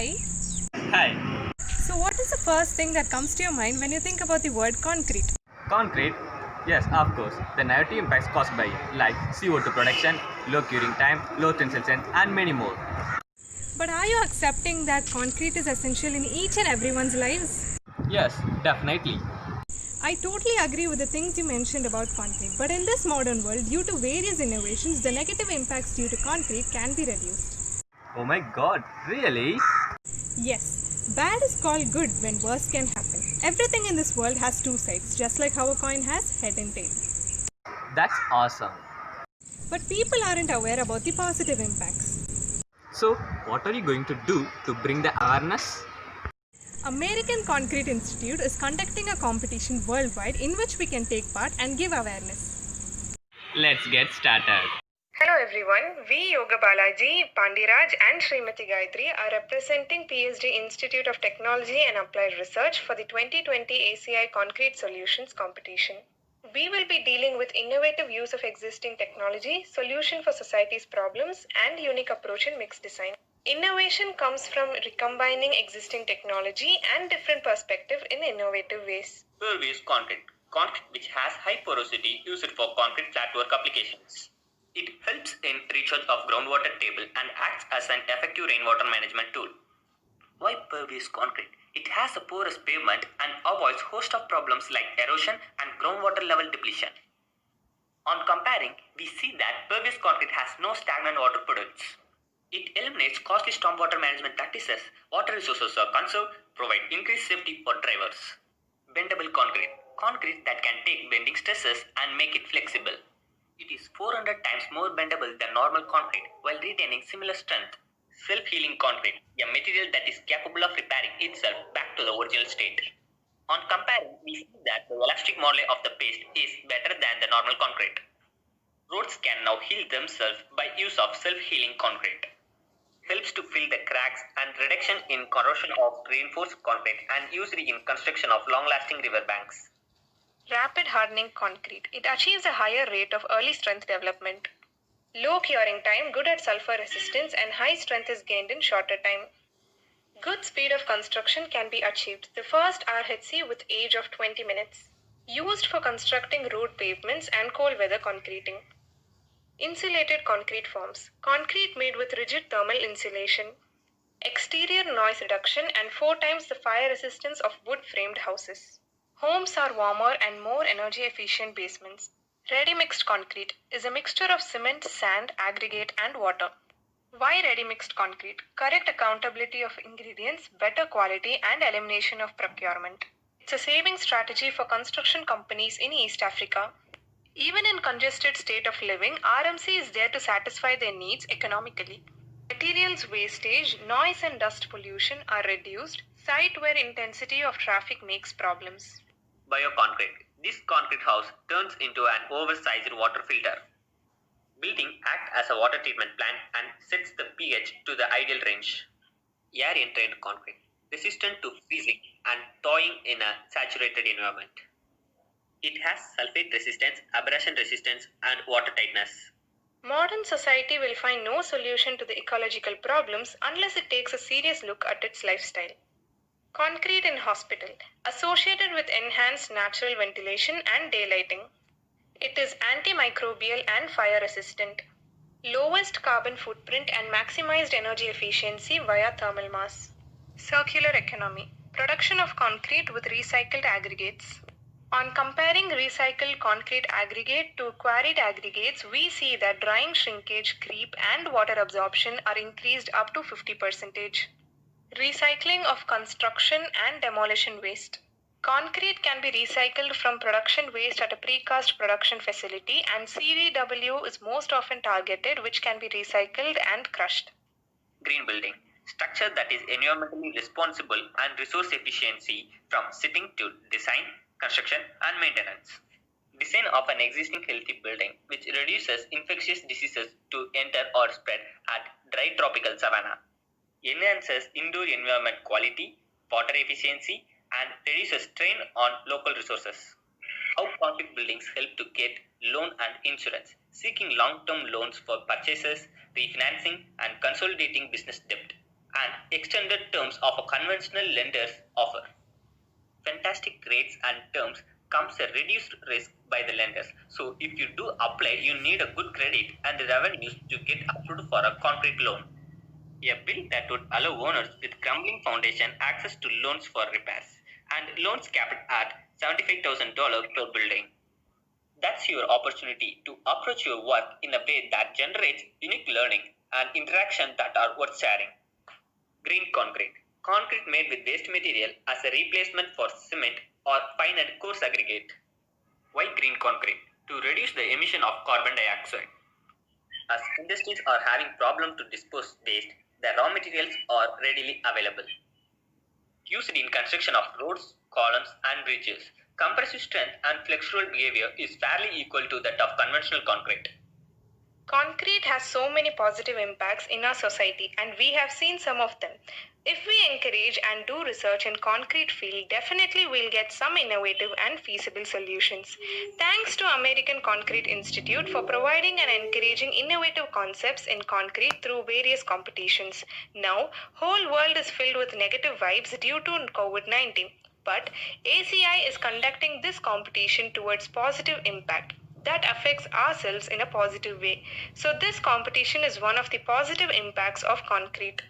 Hi. Hi. So, what is the first thing that comes to your mind when you think about the word concrete? Concrete? Yes, of course. The negative impacts caused by it, like CO2 production, low curing time, low tensile strength, and many more. But are you accepting that concrete is essential in each and everyone's lives? Yes, definitely. I totally agree with the things you mentioned about concrete, but in this modern world, due to various innovations, the negative impacts due to concrete can be reduced. Oh my god, really? Yes, bad is called good when worse can happen. Everything in this world has two sides, just like how a coin has head and tail. That's awesome. But people aren't aware about the positive impacts. So, what are you going to do to bring the awareness? American Concrete Institute is conducting a competition worldwide in which we can take part and give awareness. Let's get started. Hello everyone, we Yoga Balaji, Pandiraj and Srimati Gayatri are representing PSD Institute of Technology and Applied Research for the 2020 ACI Concrete Solutions competition. We will be dealing with innovative use of existing technology, solution for society's problems and unique approach in mixed design. Innovation comes from recombining existing technology and different perspective in innovative ways. Pervious concrete. Concrete which has high porosity used for concrete flatwork applications. It helps in recharge of groundwater table and acts as an effective rainwater management tool. Why pervious concrete? It has a porous pavement and avoids host of problems like erosion and groundwater level depletion. On comparing, we see that pervious concrete has no stagnant water products. It eliminates costly stormwater management practices, water resources are conserved, provide increased safety for drivers. Bendable concrete. Concrete that can take bending stresses and make it flexible. It is 400 times more bendable than normal concrete while retaining similar strength. Self-healing concrete, a material that is capable of repairing itself back to the original state. On comparing, we see that the elastic model of the paste is better than the normal concrete. Roads can now heal themselves by use of self-healing concrete. Helps to fill the cracks and reduction in corrosion of reinforced concrete and used in construction of long-lasting river banks. Rapid hardening concrete. It achieves a higher rate of early strength development. Low curing time, good at sulfur resistance, and high strength is gained in shorter time. Good speed of construction can be achieved. The first RHC with age of 20 minutes. Used for constructing road pavements and cold weather concreting. Insulated concrete forms. Concrete made with rigid thermal insulation. Exterior noise reduction and 4 times the fire resistance of wood framed houses. Homes are warmer and more energy efficient basements. Ready mixed concrete is a mixture of cement, sand, aggregate, and water. Why ready mixed concrete? Correct accountability of ingredients, better quality, and elimination of procurement. It's a saving strategy for construction companies in East Africa. Even in congested state of living, RMC is there to satisfy their needs economically. Materials wastage, noise and dust pollution are reduced, site where intensity of traffic makes problems. Bioconcrete. This concrete house turns into an oversized water filter. Building acts as a water treatment plant and sets the pH to the ideal range. Air entrained concrete. Resistant to freezing and thawing in a saturated environment. It has sulfate resistance, abrasion resistance, and water tightness. Modern society will find no solution to the ecological problems unless it takes a serious look at its lifestyle. Concrete in hospital, associated with enhanced natural ventilation and daylighting. It is antimicrobial and fire resistant. Lowest carbon footprint and maximized energy efficiency via thermal mass. Circular economy, production of concrete with recycled aggregates. On comparing recycled concrete aggregate to quarried aggregates, we see that drying shrinkage, creep, and water absorption are increased up to 50%. Recycling of construction and demolition waste. Concrete can be recycled from production waste at a precast production facility, and CDW is most often targeted, which can be recycled and crushed. Green building. Structure that is environmentally responsible and resource efficiency from sitting to design, construction, and maintenance. Design of an existing healthy building which reduces infectious diseases to enter or spread at dry tropical savanna. Enhances indoor environment quality, water efficiency, and reduces strain on local resources. How concrete buildings help to get loan and insurance, seeking long-term loans for purchases, refinancing, and consolidating business debt. and extended terms of a conventional lender's offer. Fantastic rates and terms comes a reduced risk by the lenders. So if you do apply, you need a good credit and the revenues to get approved for a concrete loan. A bill that would allow owners with crumbling foundation access to loans for repairs and loans capped at $75,000 per building. That's your opportunity to approach your work in a way that generates unique learning and interaction that are worth sharing. Green concrete. Concrete made with waste material as a replacement for cement or fine and coarse aggregate. Why green concrete? To reduce the emission of carbon dioxide. As industries are having problem to dispose waste, the raw materials are readily available. Used in construction of roads, columns and bridges, compressive strength and flexural behavior is fairly equal to that of conventional concrete. Concrete has so many positive impacts in our society, and we have seen some of them. If we encourage and do research in concrete field, definitely we'll get some innovative and feasible solutions. Thanks to American Concrete Institute for providing and encouraging innovative concepts in concrete through various competitions. Now, whole world is filled with negative vibes due to COVID-19, but ACI is conducting this competition towards positive impact that affects ourselves in a positive way. So, this competition is one of the positive impacts of concrete.